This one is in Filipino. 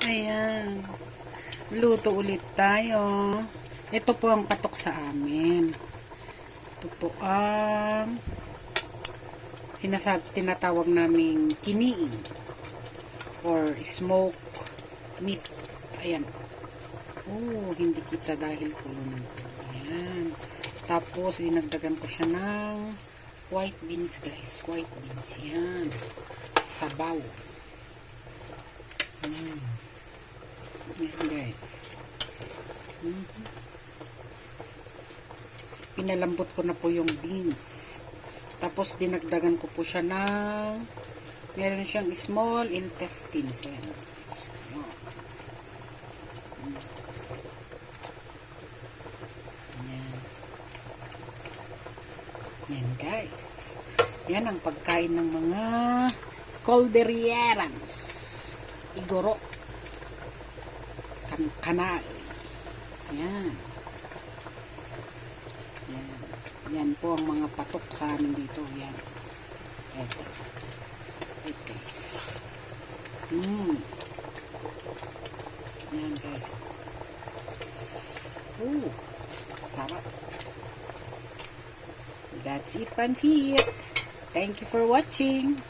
Ayan. Luto ulit tayo. Ito po ang patok sa amin. Ito po ang tinatawag naming kiniing or smoke meat. Ayan. Oh, hindi kita dahil kulungan. Ayan. Tapos, dinagdagan ko siya ng white beans, guys. White beans. Yan. Sabaw. Yan, guys. Pinalambot ko na po yung beans. Tapos, dinagdagan ko po siya ng meron siyang small intestines. Ayan. Yan guys. Yan ang pagkain ng mga Calderierans. Igoro. Kanal. Yan. Yan. Yan po ang mga patok sa amin dito. Yan. Eto. Eto guys. Yan guys. Sarap. That's it, Pansit. Thank you for watching.